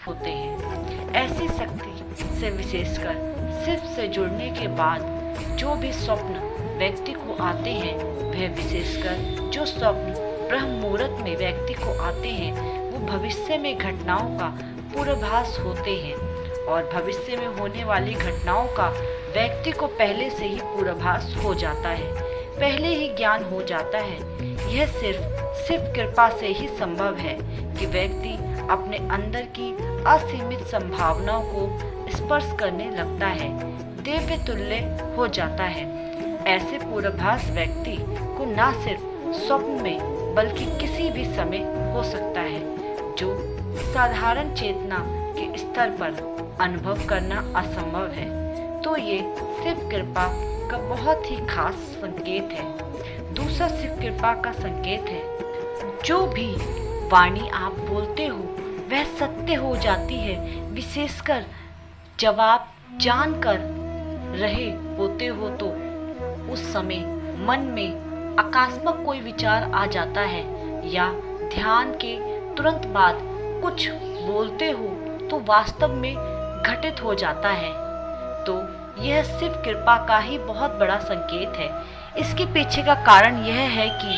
होते हैं। ऐसी शक्ति से विशेषकर शिव से जुड़ने के बाद जो भी स्वप्न व्यक्ति को आते हैं, वह विशेषकर जो स्वप्न ब्रह्म मुहूर्त में व्यक्ति को आते हैं, वो भविष्य में घटनाओं का पूर्वाभास होते हैं और भविष्य में होने वाली घटनाओं का व्यक्ति को पहले से ही पूर्वाभास हो जाता है, पहले ही ज्ञान हो जाता है। यह सिर्फ शिव कृपा से ही संभव है कि व्यक्ति अपने अंदर की असीमित संभावनाओं को स्पर्श करने लगता है, दिव्य तुल्य हो जाता है। ऐसे पूर्वाभास व्यक्ति को न सिर्फ स्वप्न में बल्कि किसी भी समय हो सकता है, जो साधारण चेतना के स्तर पर अनुभव करना असंभव है। तो ये शिव कृपा का बहुत ही खास संकेत है। दूसरा शिव कृपा का संकेत है, जो भी वाणी आप बोलते हो वह सत्य हो जाती है। विशेषकर जब आप जानकर रहे होते हो तो उस समय मन में आकस्मिक कोई विचार आ जाता है या ध्यान के तुरंत बाद कुछ बोलते हो तो वास्तव में घटित हो जाता है। तो यह शिव कृपा का ही बहुत बड़ा संकेत है। इसके पीछे का कारण यह है कि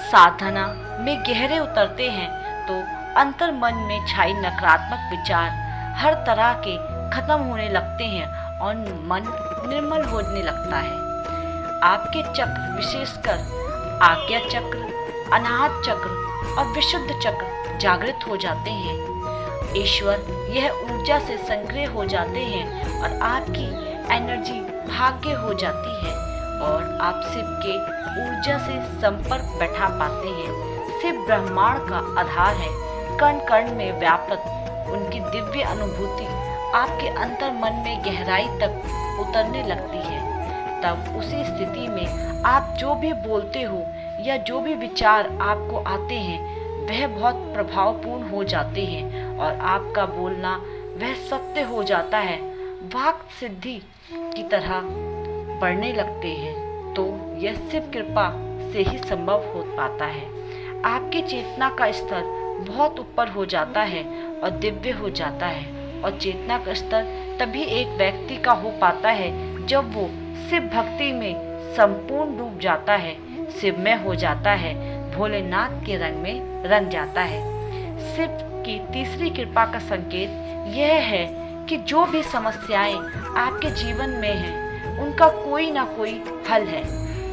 साधना में गहरे उतरते हैं तो अंतर मन में छाई नकारात्मक विचार हर तरह के खत्म होने लगते हैं और मन निर्मल होने लगता है। आपके चक्र विशेषकर आज्ञा चक्र, अनाहत चक्र और विशुद्ध चक्र जागृत हो जाते हैं। ईश्वर यह ऊर्जा से संग्रह हो जाते हैं और आपकी एनर्जी भाग्य हो जाती है और आप शिव के ऊर्जा से संपर्क बैठा पाते हैं। शिव ब्रह्मांड का आधार है, कण कण में व्याप्त उनकी दिव्य अनुभूति आपके अंतर मन में गहराई तक उतरने लगती है। तब उसी स्थिति में आप जो भी बोलते हो या जो भी विचार आपको आते हैं वह बहुत प्रभावपूर्ण हो जाते हैं और आपका बोलना वह सत्य हो जाता है, वाक सिद्धि की तरह बढ़ने लगते हैं। तो यह शिव कृपा से ही संभव हो पाता है। आपकी चेतना का स्तर बहुत ऊपर हो जाता है और दिव्य हो जाता है और चेतना का स्तर तभी एक व्यक्ति का हो पाता है जब वो शिव भक्ति में संपूर्ण डूब जाता है, शिवमय हो जाता है, भोलेनाथ के रंग में रंग जाता है। शिव की तीसरी कृपा का संकेत यह है कि जो भी समस्याएं आपके जीवन में हैं, उनका कोई ना कोई हल है,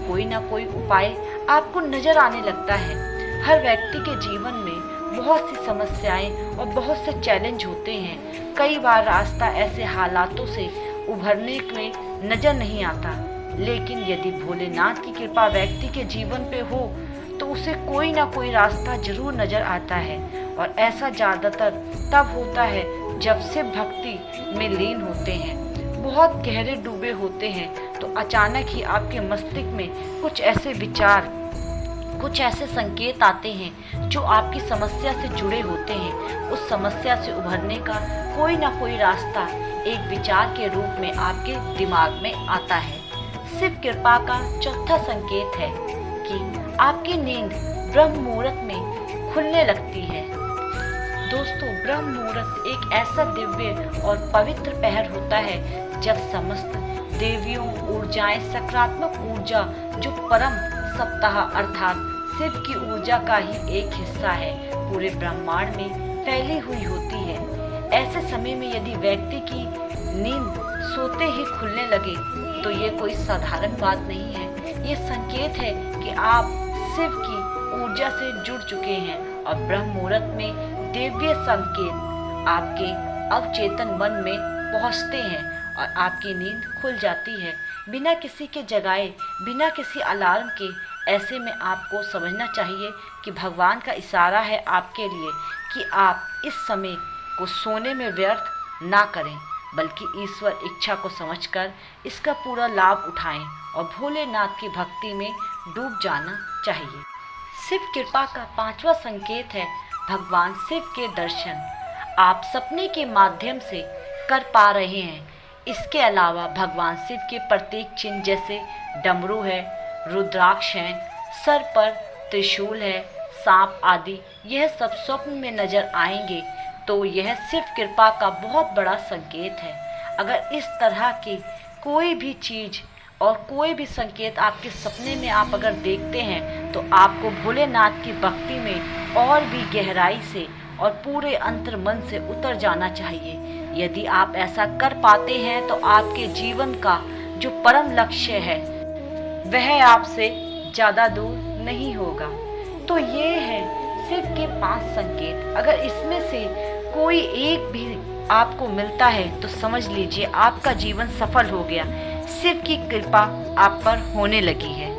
कोई ना कोई उपाय आपको नजर आने लगता है। हर व्यक्ति के जीवन में बहुत सी समस्याएं और बहुत से चैलेंज होते हैं। कई बार रास्ता ऐसे हालातों से उभरने में नजर नहीं आता, लेकिन यदि भोलेनाथ की कृपा व्यक्ति के जीवन पे हो तो उसे कोई ना कोई रास्ता जरूर नजर आता है और ऐसा ज्यादातर तब होता है जब शिव भक्ति में लीन होते हैं, बहुत गहरे डूबे होते हैं तो अचानक ही आपके मस्तिष्क में कुछ ऐसे विचार, कुछ ऐसे संकेत आते हैं जो आपकी समस्या से जुड़े होते हैं। उस समस्या से उभरने का कोई ना कोई रास्ता एक विचार के रूप में आपके दिमाग में आता है। शिव कृपा का चौथा संकेत है कि आपकी नींद ब्रह्म मुहूर्त में खुलने लगती है। दोस्तों, ब्रह्म मुहूर्त एक ऐसा दिव्य और पवित्र पहर होता है जब समस्त देवियों ऊर्जाएं, सकारात्मक ऊर्जा जो परम सप्ताह अर्थात शिव की ऊर्जा का ही एक हिस्सा है, पूरे ब्रह्मांड में फैली हुई होती है। ऐसे समय में यदि व्यक्ति की नींद सोते ही खुलने लगे तो ये कोई साधारण बात नहीं है। ये संकेत है कि आप शिव की ऊर्जा से जुड़ चुके हैं और ब्रह्म मुहूर्त में दिव्य संकेत आपके अवचेतन मन में पहुंचते हैं और आपकी नींद खुल जाती है बिना किसी के जगाए, बिना किसी अलार्म के। ऐसे में आपको समझना चाहिए कि भगवान का इशारा है आपके लिए कि आप इस समय को सोने में व्यर्थ ना करें, बल्कि ईश्वर इच्छा को समझकर इसका पूरा लाभ उठाएं और भोलेनाथ की भक्ति में डूब जाना चाहिए। शिव कृपा का पांचवा संकेत है भगवान शिव के दर्शन। आप सपने के माध्यम से कर पा रहे हैं। इसके अलावा भगवान शिव के प्रतीक चिन्ह जैसे डमरू है, रुद्राक्ष हैं, सर पर त्रिशूल है, सांप आदि, यह सब स्वप्न में नजर आएंगे। तो यह सिर्फ कृपा का बहुत बड़ा संकेत है। अगर इस तरह की कोई भी चीज़ और कोई भी संकेत आपके सपने में आप अगर देखते हैं तो आपको भोलेनाथ की भक्ति में और भी गहराई से और पूरे अंतर मन से उतर जाना चाहिए। यदि आप ऐसा कर पाते हैं तो आपके जीवन का जो परम लक्ष्य है वह आपसे ज़्यादा दूर नहीं होगा। तो ये है सिर्फ के 5 संकेत। अगर इसमें से कोई एक भी आपको मिलता है तो समझ लीजिए आपका जीवन सफल हो गया। शिव की कृपा आप पर होने लगी है।